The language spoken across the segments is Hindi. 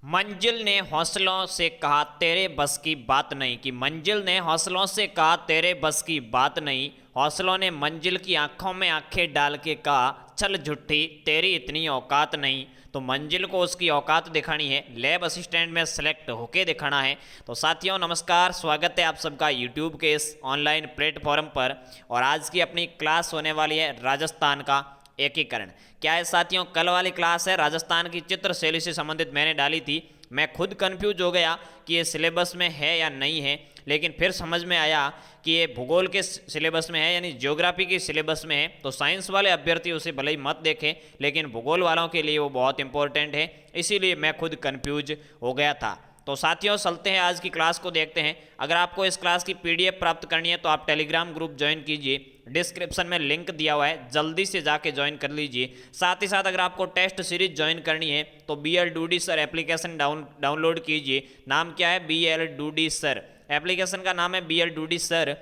मंजिल ने हौसलों से कहा तेरे बस की बात नहीं। कि मंजिल ने हौसलों से कहा तेरे बस की बात नहीं। हौसलों ने मंजिल की आंखों में आंखें डाल के कहा चल झुट्ठी तेरी इतनी औकात नहीं। तो मंजिल को उसकी औकात दिखानी है, लैब असिस्टेंट में सेलेक्ट होके दिखाना है। तो साथियों नमस्कार, स्वागत है आप सबका यूट्यूब के इस ऑनलाइन प्लेटफॉर्म पर। और आज की अपनी क्लास होने वाली है राजस्थान का एकीकरण। क्या है साथियों, कल वाली क्लास है राजस्थान की चित्र शैली से संबंधित मैंने डाली थी। मैं खुद कंफ्यूज हो गया कि ये सिलेबस में है या नहीं है, लेकिन फिर समझ में आया कि ये भूगोल के सिलेबस में है, यानी ज्योग्राफी के सिलेबस में है। तो साइंस वाले अभ्यर्थी उसे भले ही मत देखें, लेकिन भूगोल वालों के लिए वो बहुत इंपॉर्टेंट है, इसीलिए मैं खुद कंफ्यूज हो गया था। तो साथियों चलते हैं आज की क्लास को देखते हैं। अगर आपको इस क्लास की पीडीएफ प्राप्त करनी है तो आप टेलीग्राम ग्रुप ज्वाइन कीजिए, डिस्क्रिप्शन में लिंक दिया हुआ है, जल्दी से जाके ज्वाइन कर लीजिए। साथ ही साथ अगर आपको टेस्ट सीरीज ज्वाइन करनी है तो BL Dudi sir application download कीजिए। नाम क्या है? BL डूडी सर, एप्लीकेशन का नाम है BL Dudi sir.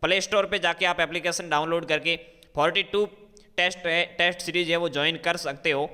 Play store पर जाके आप एप्लीकेशन डाउनलोड करके 42 टेस्ट सीरीज है वो ज्वाइन कर सकते हो।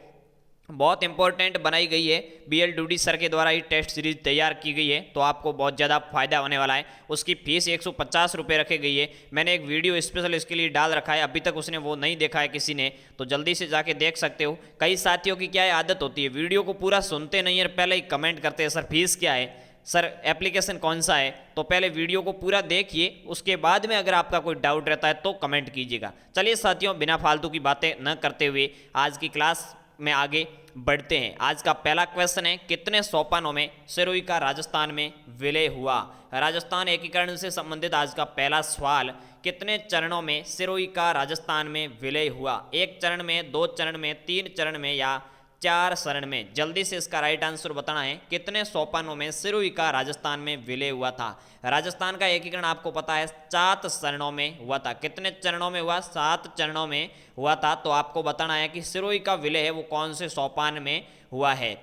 बहुत इंपॉर्टेंट बनाई गई है, BL डूडी सर के द्वारा ही टेस्ट सीरीज तैयार की गई है, तो आपको बहुत ज़्यादा फायदा होने वाला है। उसकी फीस 150 रुपये रखी गई है। मैंने एक वीडियो स्पेशल इसके लिए डाल रखा है, अभी तक उसने वो नहीं देखा है किसी ने, तो जल्दी से जाके देख सकते हो। कई साथियों की क्या है आदत होती है, वीडियो को पूरा सुनते नहीं है, पहले ही कमेंट करते हैं सर फीस क्या है, सर एप्लीकेशन कौन सा है। तो पहले वीडियो को पूरा देखिए, उसके बाद में अगर आपका कोई डाउट रहता है तो कमेंट कीजिएगा। चलिए साथियों बिना फालतू की बातें न करते हुए आज की क्लास में आगे बढ़ते हैं। आज का पहला क्वेश्चन है, कितने सोपानों में सिरोही का राजस्थान में विलय हुआ? राजस्थान एकीकरण से संबंधित आज का पहला सवाल, कितने चरणों में सिरोही का राजस्थान में विलय हुआ? एक चरण में, दो चरण में, तीन चरण में या चार चरण में? जल्दी से इसका राइट आंसर बताना है। कितने सोपानों में सिरोही का राजस्थान में विलय हुआ था? राजस्थान का एकीकरण आपको पता है 7 चरणों में हुआ था। कितने चरणों में हुआ? 7 चरणों में हुआ था। तो आपको बताना है कि सिरोही का विलय है वो कौन से सोपान में हुआ है।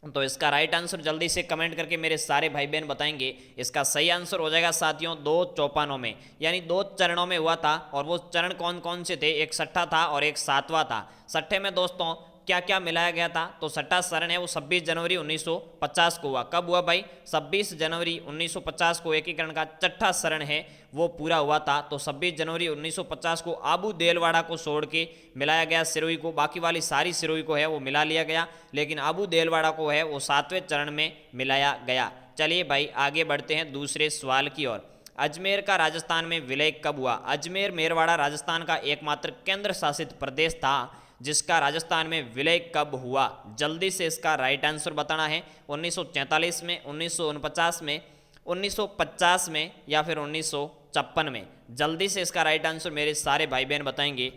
तो इसका राइट आंसर जल्दी से कमेंट करके मेरे सारे भाई बहन बताएंगे। इसका सही आंसर हो जाएगा साथियों 2 चौपानों में, यानी 2 चरणों में हुआ था। और वो चरण कौन कौन से थे? एक 6ठा था और एक 7वां था। 6ठे में दोस्तों क्या क्या मिलाया गया था? तो 6ठा चरण है वो 26 जनवरी 1950 को हुआ। कब हुआ भाई? 26 जनवरी 1950 को एकीकरण का 6ठा चरण है वो पूरा हुआ था। तो 26 जनवरी 1950 को आबू देलवाड़ा को छोड़ के मिलाया गया सिरोही को, बाकी वाली सारी सिरोही को है वो मिला लिया गया, लेकिन आबू देलवाड़ा को है वो 7वें चरण में मिलाया गया। चलिए भाई आगे बढ़ते हैं दूसरे सवाल की ओर। अजमेर का राजस्थान में विलय कब हुआ? अजमेर मेरवाड़ा राजस्थान का एकमात्र केंद्र शासित प्रदेश था जिसका राजस्थान में विलय कब हुआ? जल्दी से इसका राइट आंसर बताना है। 1943 में, 1949 में, 1950 में या फिर 1956 में? जल्दी से इसका राइट आंसर मेरे सारे भाई बहन बताएंगे।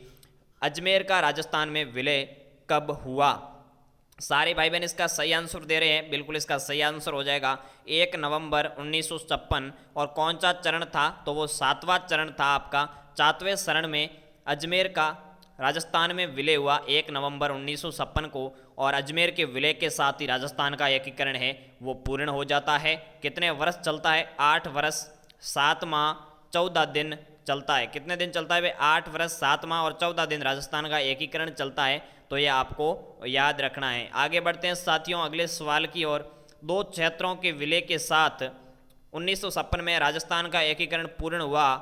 अजमेर का राजस्थान में विलय कब हुआ? सारे भाई बहन इसका सही आंसर दे रहे हैं, बिल्कुल इसका सही आंसर हो जाएगा 1 नवंबर 1956। और कौन सा चरण था? तो वो 7वां चरण था आपका। 7वें चरण में अजमेर का राजस्थान में विलय हुआ 1 नवंबर 1956 को। और अजमेर के विलय के साथ ही राजस्थान का एकीकरण है वो पूर्ण हो जाता है। कितने वर्ष चलता है? 8 वर्ष 7 माह 14 दिन चलता है। कितने दिन चलता है भाई? 8 वर्ष 7 माह और 14 दिन राजस्थान का एकीकरण चलता है। तो ये आपको याद रखना है। आगे बढ़ते हैं साथियों अगले सवाल की ओर। 2 क्षेत्रों के विलय के साथ 1956 में राजस्थान का एकीकरण पूर्ण हुआ,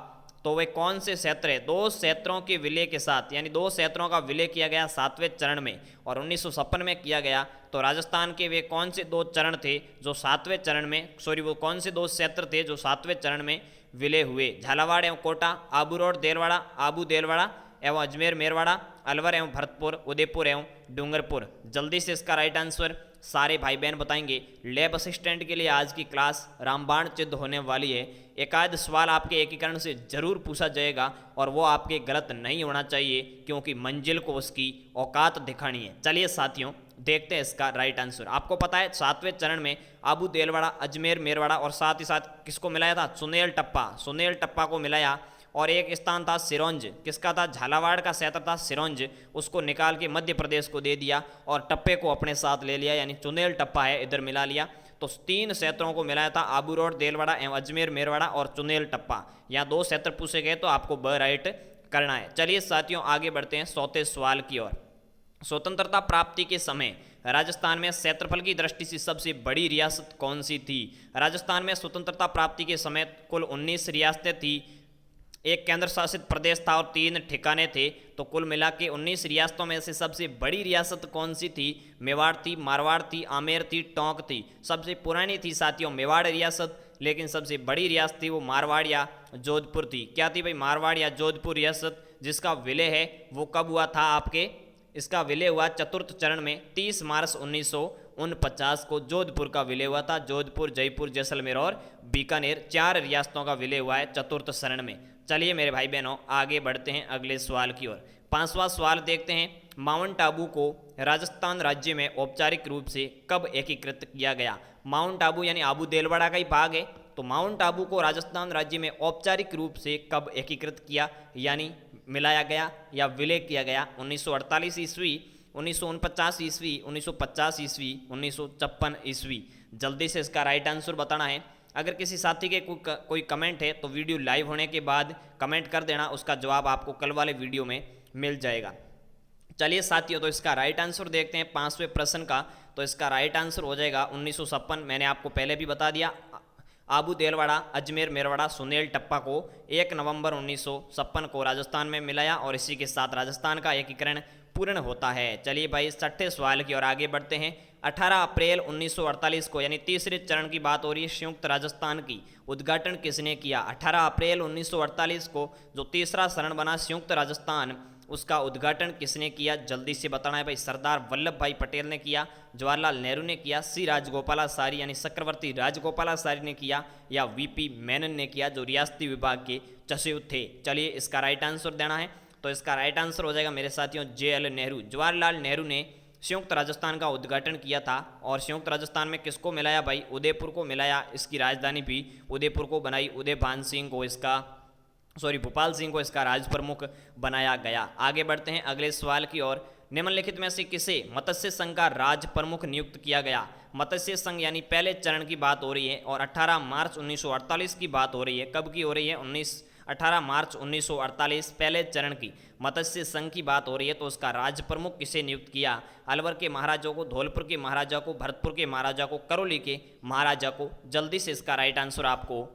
तो वे कौन से क्षेत्र है? 2 क्षेत्रों के विलय के साथ, यानी 2 क्षेत्रों का विलय किया गया 7वें चरण में और 1956 में किया गया। तो राजस्थान के वे कौन से 2 चरण थे जो 7वें चरण में, वो कौन से 2 क्षेत्र थे जो 7वें चरण में विलय हुए? झालावाड़ एवं कोटा, आबू रोड देलवाड़ा, आबू देलवाड़ा एवं अजमेर मेरवाड़ा, अलवर एवं भरतपुर, उदयपुर एवं डूंगरपुर? जल्दी से इसका राइट आंसर सारे भाई बहन बताएंगे। लैब असिस्टेंट के लिए आज की क्लास रामबाण चिद्ध होने वाली है। एक आध सवाल आपके एकीकरण से जरूर पूछा जाएगा और वो आपके गलत नहीं होना चाहिए, क्योंकि मंजिल को उसकी औकात दिखानी है। चलिए साथियों देखते हैं इसका राइट आंसर। आपको पता है 7वें चरण में आबू देलवाड़ा, अजमेर मेरवाड़ा और साथ ही साथ किसको मिलाया था? सुनेल टप्पा, सुनेल टप्पा को मिलाया। और एक स्थान था सिरोंज, किसका था? झालावाड़ का क्षेत्र था सिरोंज, उसको निकाल के मध्य प्रदेश को दे दिया और टप्पे को अपने साथ ले लिया, यानी चुनेल टप्पा है इधर मिला लिया। तो 3 क्षेत्रों को मिलाया था, आबू रोड देलवाड़ा एवं अजमेर मेरवाड़ा और चुनेल टप्पा। यहाँ 2 क्षेत्र पूछे गए तो आपको ब राइट करना है। चलिए साथियों आगे बढ़ते हैं 4थे सवाल की ओर। स्वतंत्रता प्राप्ति के समय राजस्थान में क्षेत्रफल की दृष्टि से सबसे बड़ी रियासत कौन सी थी? राजस्थान में स्वतंत्रता प्राप्ति के समय कुल 19 रियासतें थी, एक केंद्र शासित प्रदेश था और 3 ठिकाने थे। तो कुल मिला के 19 रियासतों में से सबसे बड़ी रियासत कौन सी थी? मेवाड़ थी, मारवाड़ थी, आमेर थी, टोंक थी। सबसे पुरानी थी साथियों मेवाड़ रियासत, लेकिन सबसे बड़ी रियासत थी वो मारवाड़ या जोधपुर थी। क्या थी भाई? मारवाड़ या जोधपुर रियासत, जिसका विलय है वो कब हुआ था आपके? इसका विलय हुआ चतुर्थ चरण में 30 मार्च 1949 को जोधपुर का विलय हुआ था। जोधपुर, जयपुर, जैसलमेर और बीकानेर 4 रियासतों का विलय हुआ है चतुर्थ चरण में। चलिए मेरे भाई बहनों आगे बढ़ते हैं अगले सवाल की ओर। 5वां सवाल देखते हैं, माउंट आबू को राजस्थान राज्य में औपचारिक रूप से कब एकीकृत किया गया? माउंट आबू यानी आबू देलवाड़ा का ही भाग है, तो माउंट आबू को राजस्थान राज्य में औपचारिक रूप से कब एकीकृत किया यानी मिलाया गया या विलय किया गया? 1948 ईस्वी, 1949 ईस्वी, 1950 ईस्वी, 1956 ईस्वी। जल्दी से इसका राइट आंसर बताना है। अगर किसी साथी के कोई कमेंट है तो वीडियो लाइव होने के बाद कमेंट कर देना, उसका जवाब आपको कल वाले वीडियो में मिल जाएगा। चलिए साथियों, तो इसका राइट आंसर देखते हैं 5वें प्रश्न का। तो इसका राइट आंसर हो जाएगा 1956। मैंने आपको पहले भी बता दिया, आबू देलवाड़ा, अजमेर, मेरवाड़ा, सुनेल टप्पा को 1 नवंबर 1956 को राजस्थान में मिलाया और इसी के साथ राजस्थान का एकीकरण पूर्ण होता है। चलिए भाई 6ठे सवाल की ओर आगे बढ़ते हैं। 18 अप्रैल 1948 को यानी तीसरे चरण की बात हो रही है, संयुक्त राजस्थान की उद्घाटन किसने किया? 18 अप्रैल 1948 को जो तीसरा चरण बना संयुक्त राजस्थान, उसका उद्घाटन किसने किया? जल्दी से बताना है भाई। सरदार वल्लभ भाई पटेल ने किया, जवाहरलाल नेहरू ने किया, सी राजगोपालाचारी यानी चक्रवर्ती राजगोपालाचारी ने किया, या वीपी मेनन ने किया जो रियासती विभाग के सचिव थे? चलिए इसका राइट आंसर देना है। तो इसका राइट आंसर हो जाएगा मेरे साथियों JL नेहरू। जवाहरलाल नेहरू ने संयुक्त राजस्थान का उद्घाटन किया था। और संयुक्त राजस्थान में किसको मिलाया भाई? उदयपुर को मिलाया। इसकी राजधानी भी उदयपुर को बनाई। उदयभान सिंह को भोपाल सिंह को इसका राज प्रमुख बनाया गया। आगे बढ़ते हैं अगले सवाल की ओर। निम्नलिखित में से किसे मत्स्य संघ का राज प्रमुख नियुक्त किया गया? मत्स्य संघ यानी पहले चरण की बात हो रही है और 18 मार्च 1948 की बात हो रही है। कब की हो रही है? 18 मार्च 1948 पहले चरण की मत्स्य संघ की बात हो रही है। तो उसका राज प्रमुख किसे नियुक्त किया? अलवर के महाराजा को, धौलपुर के महाराजा को, भरतपुर के महाराजा को, करौली के महाराजा को? जल्दी से इसका राइट आंसर आपको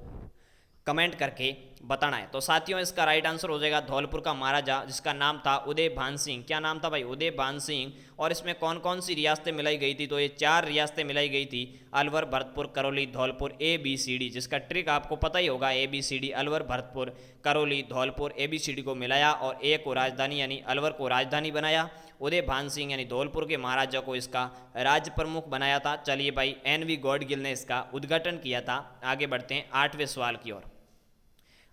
कमेंट करके बताना है। तो साथियों इसका राइट आंसर हो जाएगा धौलपुर का महाराजा, जिसका नाम था उदयभान सिंह। क्या नाम था भाई? उदयभान सिंह। और इसमें कौन कौन सी रियासतें मिलाई गई थी? तो ये 4 रियासतें मिलाई गई थी, अलवर, भरतपुर, करौली, धौलपुर, ABCD, जिसका ट्रिक आपको पता ही होगा। ABCD, अलवर, भरतपुर, करौली, धौलपुर, ABCD को मिलाया और A को राजधानी यानी अलवर को राजधानी बनाया। उदयभान सिंह यानी धौलपुर के महाराजा को इसका राज प्रमुख बनाया था। चलिए भाई NV गॉडगिल ने इसका उद्घाटन किया था। आगे बढ़ते हैं 8वें सवाल की ओर।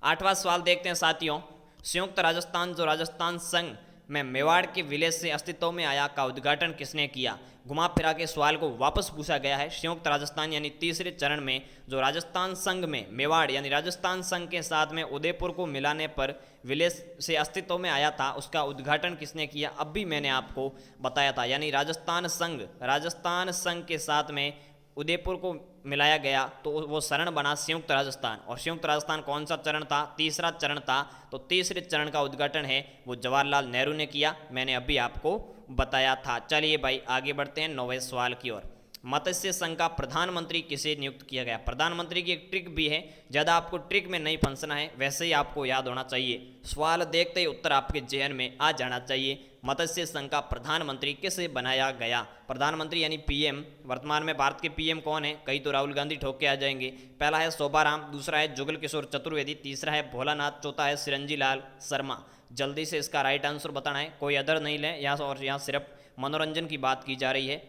8वां सवाल देखते हैं साथियों। संयुक्त राजस्थान जो राजस्थान संघ में मेवाड़ के विलय से अस्तित्व में आया का उद्घाटन किसने किया? घुमा फिरा के सवाल को वापस पूछा गया है। संयुक्त राजस्थान यानी तीसरे चरण में जो राजस्थान संघ में मेवाड़ यानी राजस्थान संघ के साथ में उदयपुर को मिलाने पर विलय से अस्तित्व में आया था, उसका उद्घाटन किसने किया? अब भी मैंने आपको बताया था। यानी राजस्थान संघ के साथ में उदयपुर को मिलाया गया तो वो चरण बना संयुक्त राजस्थान। और संयुक्त राजस्थान कौन सा चरण था? तीसरा चरण था। तो तीसरे चरण का उद्घाटन है वो जवाहरलाल नेहरू ने किया, मैंने अभी आपको बताया था। चलिए भाई आगे बढ़ते हैं 9वें सवाल की ओर। मत्स्य संघ का प्रधानमंत्री किसे नियुक्त किया गया? प्रधानमंत्री की एक ट्रिक भी है, ज़्यादा आपको ट्रिक में नहीं फंसना है, वैसे ही आपको याद होना चाहिए। सवाल देखते ही उत्तर आपके जहन में आ जाना चाहिए। मत्स्य संघ का प्रधानमंत्री किसे बनाया गया? प्रधानमंत्री यानी PM। वर्तमान में भारत के PM कौन है? कई तो राहुल गांधी ठोक के आ जाएंगे। पहला है शोभाराम, दूसरा है जुगल किशोर चतुर्वेदी, तीसरा है भोलानाथ, चौथा है चिरंजी लाल शर्मा। जल्दी से इसका राइट आंसर बताना है, कोई अदर नहीं लें यहाँ, और यहाँ सिर्फ मनोरंजन की बात की जा रही है।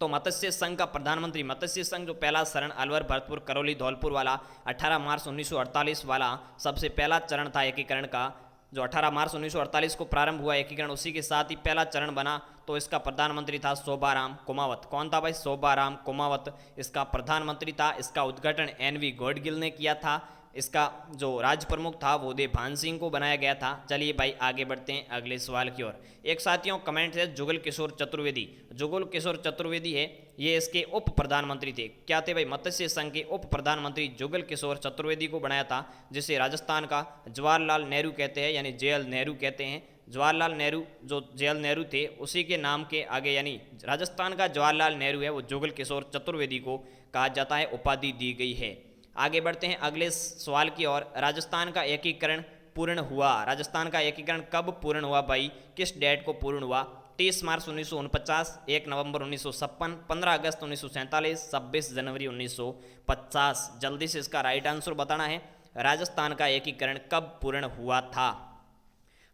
तो मत्स्य संघ का प्रधानमंत्री, मत्स्य संघ जो पहला चरण अलवर, भरतपुर, करौली, धौलपुर वाला 18 मार्च 1948 वाला सबसे पहला चरण था एकीकरण का, जो 18 मार्च 1948 को प्रारंभ हुआ एकीकरण, उसी के साथ ही पहला चरण बना। तो इसका प्रधानमंत्री था शोभाराम कुमावत। कौन था भाई? शोभाराम कुमावत इसका प्रधानमंत्री था। इसका उद्घाटन NV गॉडगिल ने किया था। इसका जो राज प्रमुख था वो उदयभान सिंह को बनाया गया था। चलिए भाई आगे बढ़ते हैं अगले सवाल की ओर। एक साथियों कमेंट है जुगल किशोर चतुर्वेदी। जुगल किशोर चतुर्वेदी है, ये इसके उप प्रधानमंत्री थे। क्या थे भाई? मत्स्य संघ के उप प्रधानमंत्री जुगल किशोर चतुर्वेदी को बनाया था, जिसे राजस्थान का जवाहरलाल नेहरू कहते हैं यानी JL नेहरू कहते हैं। जवाहरलाल नेहरू जो जवाहरलाल नेहरू थे उसी के नाम के आगे, यानी राजस्थान का जवाहरलाल नेहरू है वो जुगल किशोर चतुर्वेदी को कहा जाता है, उपाधि दी गई है। आगे बढ़ते हैं अगले सवाल की ओर। राजस्थान का एकीकरण पूर्ण हुआ। राजस्थान का एकीकरण कब पूर्ण हुआ भाई, किस डेट को पूर्ण हुआ? 30 मार्च 1949, 1 नवंबर 1956, 15 अगस्त 1947, 26 जनवरी 1950। जल्दी से इसका राइट आंसर बताना है, राजस्थान का एकीकरण कब पूर्ण हुआ था।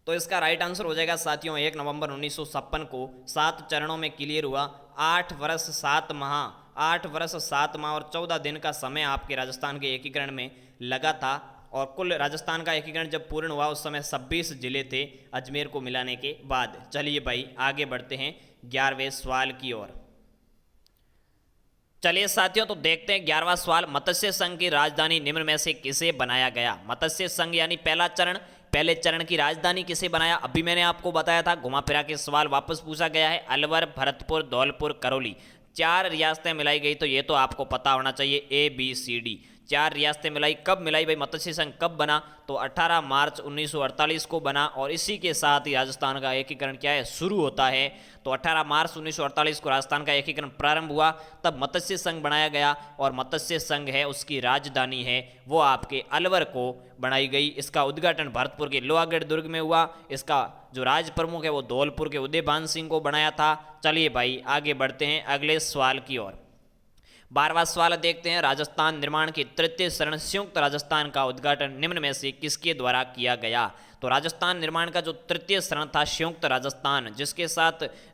तो इसका राइट आंसर हो जाएगा साथियों 1 नवंबर 1956 को 7 चरणों में क्लियर हुआ। 8 वर्ष 7 माह 8 वर्ष 7 माह और 14 दिन का समय आपके राजस्थान के एकीकरण में लगा था। और कुल राजस्थान का एकीकरण जब पूर्ण हुआ उस समय 26 जिले थे अजमेर को मिलाने के बाद। चलिए भाई आगे बढ़ते हैं 11वें सवाल की ओर। चलिए साथियों तो देखते हैं 11वां सवाल। मत्स्य संघ की राजधानी निम्न में से किसे बनाया गया? मत्स्य संघ यानी पहले चरण की राजधानी किसे बनाया? अभी मैंने आपको बताया था, घुमा फिरा के सवाल वापस पूछा गया है। अलवर, भरतपुर, धौलपुर, करौली, 4 रियासतें मिलाई गई, तो ये तो आपको पता होना चाहिए ABCD। 4 रियासतें मिलाई। कब मिलाई भाई? मत्स्य संघ कब बना? तो 18 मार्च 1948 को बना और इसी के साथ ही राजस्थान का एकीकरण क्या है, शुरू होता है। तो 18 मार्च 1948 को राजस्थान का एकीकरण प्रारंभ हुआ, तब मत्स्य संघ बनाया गया और मत्स्य संघ है उसकी राजधानी है वो आपके अलवर को बनाई गई। इसका उद्घाटन भरतपुर के लोहागढ़ दुर्ग में हुआ। इसका जो राज प्रमुख है वो धौलपुर के उदयभान सिंह को बनाया था। चलिए भाई आगे बढ़ते हैं अगले सवाल की ओर। 12वां सवाल देखते हैं। राजस्थान निर्माण की तृतीय चरण संयुक्त राजस्थान का उद्घाटन निम्न में से किसके द्वारा किया गया? तो राजस्थान निर्माण का जो तृतीय चरण था संयुक्त राजस्थान,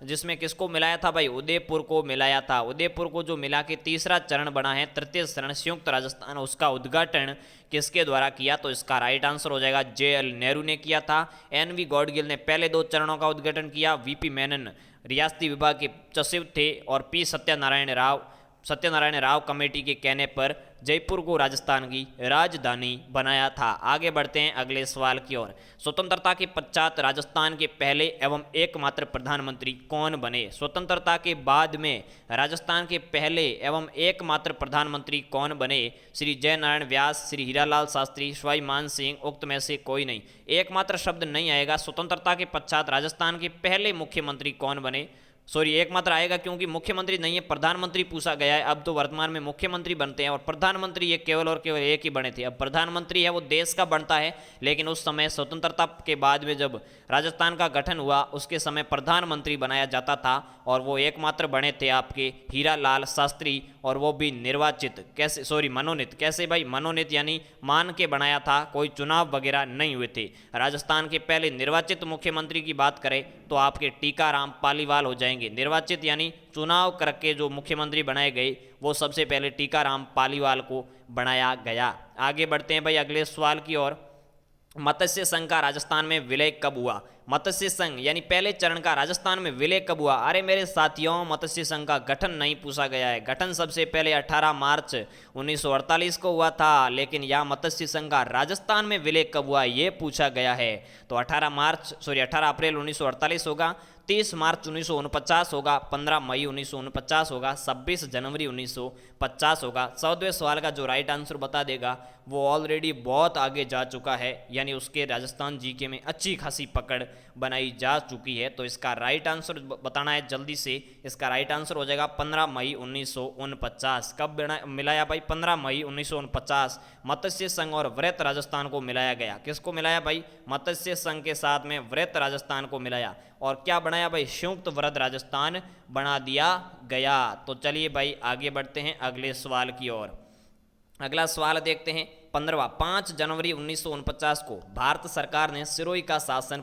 जिसमें किसको मिलाया था भाई? उदयपुर को मिलाया था। उदयपुर को जो मिला के तीसरा चरण बना है तृतीय चरण संयुक्त राजस्थान, उसका उद्घाटन किसके द्वारा किया? तो इसका राइट आंसर हो जाएगा JL नेहरू ने किया था। NV गॉडगिल ने पहले 2 चरणों का उद्घाटन किया। VP मेनन रियासती विभाग के सचिव थे और P सत्यनारायण राव कमेटी के कहने पर जयपुर को राजस्थान की राजधानी बनाया था। आगे बढ़ते हैं अगले सवाल की ओर। स्वतंत्रता के पश्चात राजस्थान के पहले एवं एकमात्र प्रधानमंत्री कौन बने? स्वतंत्रता के बाद में राजस्थान के पहले एवं एकमात्र प्रधानमंत्री कौन बने? श्री जयनारायण व्यास, श्री हीरालाल शास्त्री, सवाई मान सिंह, उक्त में से कोई नहीं। एकमात्र शब्द नहीं आएगा। स्वतंत्रता के पश्चात राजस्थान के पहले मुख्यमंत्री कौन बने? सॉरी, एकमात्र आएगा क्योंकि मुख्यमंत्री नहीं है, प्रधानमंत्री पूछा गया है। अब तो वर्तमान में मुख्यमंत्री बनते हैं और प्रधानमंत्री ये केवल और केवल एक ही बने थे। अब प्रधानमंत्री है वो देश का बनता है, लेकिन उस समय स्वतंत्रता के बाद में जब राजस्थान का गठन हुआ उसके समय प्रधानमंत्री बनाया जाता था और वो एकमात्र बने थे आपके हीरालाल शास्त्री, और वो भी निर्वाचित। कैसे? सॉरी, मनोनीत। कैसे भाई? मनोनीत यानी मान के बनाया था, कोई चुनाव वगैरह नहीं हुए थे। राजस्थान के पहले निर्वाचित मुख्यमंत्री की बात करें तो आपके टीकाराम पालीवाल हो जाएंगे। निर्वाचित यानी चुनाव करके जो मुख्यमंत्री बनाए गए वो सबसे पहले टीकाराम पालीवाल को बनाया गया। आगे बढ़ते हैं भाई अगले सवाल की ओर। मत्स्य संघ का राजस्थान में विलय कब हुआ? मत्स्य संघ यानी पहले चरण का राजस्थान में विलय कब हुआ? अरे मेरे साथियों, मत्स्य संघ का गठन नहीं पूछा गया है। गठन सबसे पहले 18 मार्च 1948 को हुआ था, लेकिन यहाँ मत्स्य संघ का राजस्थान में विलय कब हुआ ये पूछा गया है। तो 18 अप्रैल 1948 होगा, 30 मार्च 1949 होगा, 15 मई 1949 होगा, 26 जनवरी 1950 होगा। 14वें सवाल का जो राइट आंसर बता देगा वो ऑलरेडी बहुत आगे जा चुका है, यानी उसके राजस्थान जीके में अच्छी खासी पकड़ बनाई जा चुकी है। तो इसका राइट आंसर बताना है जल्दी से। इसका राइट आंसर हो जाएगा 15 मई 1949। कब मिलाया भाई? 15 मई 1949 मत्स्य संघ और वृत्त राजस्थान को मिलाया गया। किसको मिलाया भाई? मत्स्य संघ के साथ में वृत्त राजस्थान को मिलाया और क्या बनाया भाई? संयुक्त वृत्त राजस्थान बना दिया गया। तो चलिए भाई आगे बढ़ते हैं अगले सवाल की ओर। अगला सवाल देखते हैं 15वां। 5 जनवरी 1949 को भारत सरकार ने सिरोही का शासन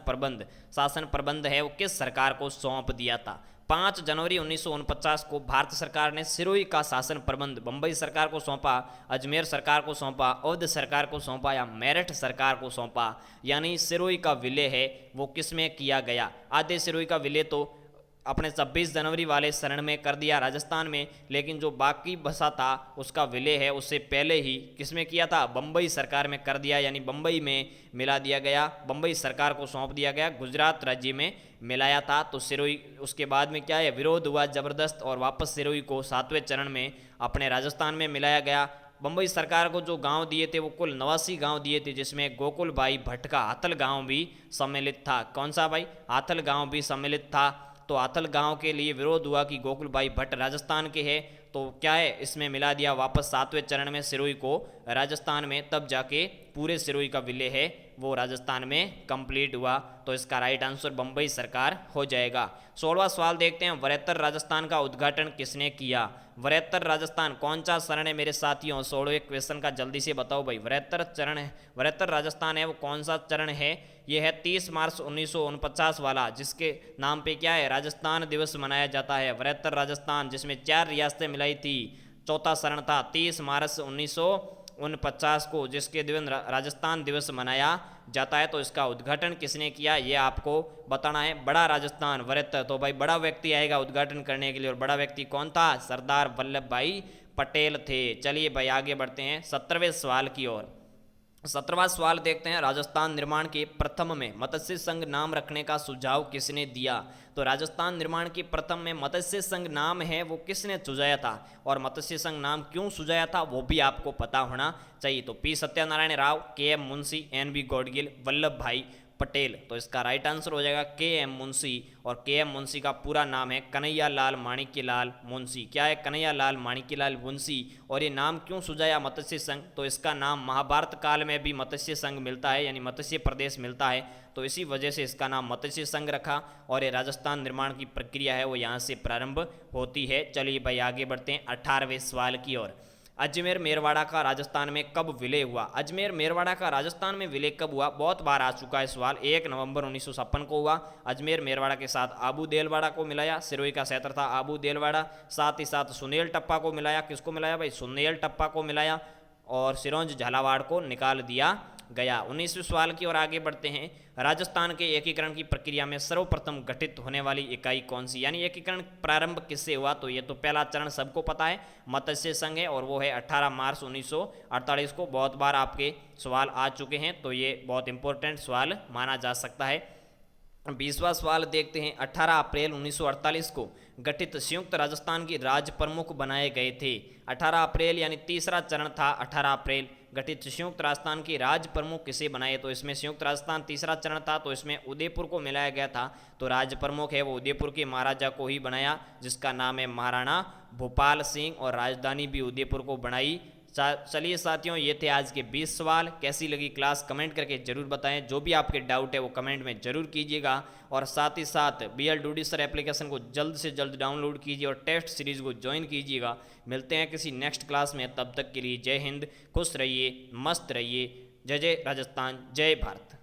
प्रबंध है वो किस सरकार को सौंप दिया था? 5 जनवरी 1949 को भारत सरकार ने सिरोही का शासन प्रबंध बंबई सरकार को सौंपा, अजमेर सरकार को सौंपा, अवध सरकार को सौंपा या मेरठ सरकार को सौंपा। यानी सिरोही का विलय है वो किस में किया गया? आधे सिरोही का विलय तो अपने 26 जनवरी वाले शरण में कर दिया राजस्थान में, लेकिन जो बाकी बसा था उसका विलय है उससे पहले ही किस में किया था? बम्बई सरकार में कर दिया, यानी बम्बई में मिला दिया गया, बम्बई सरकार को सौंप दिया गया, गुजरात राज्य में मिलाया था। तो सिरोही उसके बाद में क्या है? विरोध हुआ ज़बरदस्त और वापस सिरोही को 7वें चरण में अपने राजस्थान में मिलाया गया। बम्बई सरकार को जो गांव दिए थे वो कुल 89 गांव दिए थे, जिसमें गोकुल भाई भट्ट का आथल गांव भी सम्मिलित था। कौन सा भाई? आथल गांव भी सम्मिलित था। तो आथल गांव के लिए विरोध हुआ कि गोकुल भाई भट्ट राजस्थान के हैं, तो क्या है, इसमें मिला दिया वापस 7वें चरण में सिरोही को राजस्थान में, तब जाके पूरे सिरोही का विलय है वो राजस्थान में कंप्लीट हुआ। तो इसका राइट आंसर बम्बई सरकार हो जाएगा। 16वां सवाल देखते हैं, वरेतर राजस्थान का उद्घाटन किसने किया? वरेतर राजस्थान कौन सा शरण है मेरे साथियों? 16वें क्वेश्चन का जल्दी से बताओ भाई। वरेतर चरण है, वरेतर राजस्थान है वो कौन सा चरण है? ये है 30 मार्च 1949 वाला, जिसके नाम पे क्या है, राजस्थान दिवस मनाया जाता है। वरेतर राजस्थान जिसमें 4 रियासतें मिलाई थी, चौथा शरण था 30 मार्च 1949 को, जिसके दिन राजस्थान दिवस मनाया जाता है। तो इसका उद्घाटन किसने किया ये आपको बताना है। बड़ा राजस्थान वरेतर, तो भाई बड़ा व्यक्ति आएगा उद्घाटन करने के लिए, और बड़ा व्यक्ति कौन था? सरदार वल्लभ भाई पटेल थे। चलिए भाई आगे बढ़ते हैं 17वें सवाल की ओर। 17वां सवाल देखते हैं, राजस्थान निर्माण के प्रथम में मत्स्य संघ नाम रखने का सुझाव किसने दिया? तो राजस्थान निर्माण के प्रथम में मत्स्य संघ नाम है वो किसने सुझाया था, और मत्स्य संघ नाम क्यों सुझाया था वो भी आपको पता होना चाहिए। तो P Satyanarayana Rao, K M Munshi, N B Gadgil, Vallabhbhai Patel. तो इसका राइट आंसर हो जाएगा के एम मुंशी, और के एम मुंशी का पूरा नाम है कन्हैया लाल माणिक्यलाल मुंशी। क्या है? कन्हैया लाल माणिक्यलाल मुंशी। और ये नाम क्यों सुझाया मत्स्य संघ? तो इसका नाम महाभारत काल में भी मत्स्य संघ मिलता है, यानी मत्स्य प्रदेश मिलता है, तो इसी वजह से इसका नाम मत्स्य संघ रखा। और ये राजस्थान निर्माण की प्रक्रिया है वो यहाँ से प्रारंभ होती है। चलिए भाई आगे बढ़ते हैं 18वें सवाल की ओर। अजमेर मेरवाड़ा का राजस्थान में कब विलय हुआ? अजमेर मेरवाड़ा का राजस्थान में विलय कब हुआ? बहुत बार आ चुका है सवाल। 1 नवंबर 1956 को हुआ। अजमेर मेरवाड़ा के साथ आबू देलवाड़ा को मिलाया, सिरोही का क्षेत्र था आबू देलवाड़ा, साथ ही साथ सुनेल टप्पा को मिलाया। किसको मिलाया भाई? सुनेल टप्पा को मिलाया, और सिरोंज झालावाड़ को निकाल दिया गया। 19वें सवाल की ओर आगे बढ़ते हैं। राजस्थान के एकीकरण की प्रक्रिया में सर्वप्रथम गठित होने वाली इकाई कौन सी? यानी एकीकरण प्रारंभ किससे हुआ? तो ये तो पहला चरण सबको पता है, मत्स्य संघ है, और वो है 18 मार्च 1948 को। बहुत बार आपके सवाल आ चुके हैं, तो ये बहुत इंपॉर्टेंट सवाल माना जा सकता है। 20वां सवाल देखते हैं, 18 अप्रैल 1948 को गठित संयुक्त राजस्थान की राज्य प्रमुख बनाए गए थे। 18 अप्रैल यानी तीसरा चरण था, 18 अप्रैल गठित संयुक्त राजस्थान की राज्य प्रमुख किसे बनाए? तो इसमें संयुक्त राजस्थान तीसरा चरण था, तो इसमें उदयपुर को मिलाया गया था। तो राज्य प्रमुख है वो उदयपुर के महाराजा को ही बनाया, जिसका नाम है महाराणा भूपाल सिंह, और राजधानी भी उदयपुर को बनाई। चलिए साथियों, ये थे आज के 20 सवाल। कैसी लगी क्लास कमेंट करके जरूर बताएं। जो भी आपके डाउट है वो कमेंट में जरूर कीजिएगा, और साथ ही साथ BL डूडी सर एप्लीकेशन को जल्द से जल्द डाउनलोड कीजिए और टेस्ट सीरीज को ज्वाइन कीजिएगा। मिलते हैं किसी नेक्स्ट क्लास में, तब तक के लिए जय हिंद, खुश रहिए, मस्त रहिए। जय जय राजस्थान, जय भारत।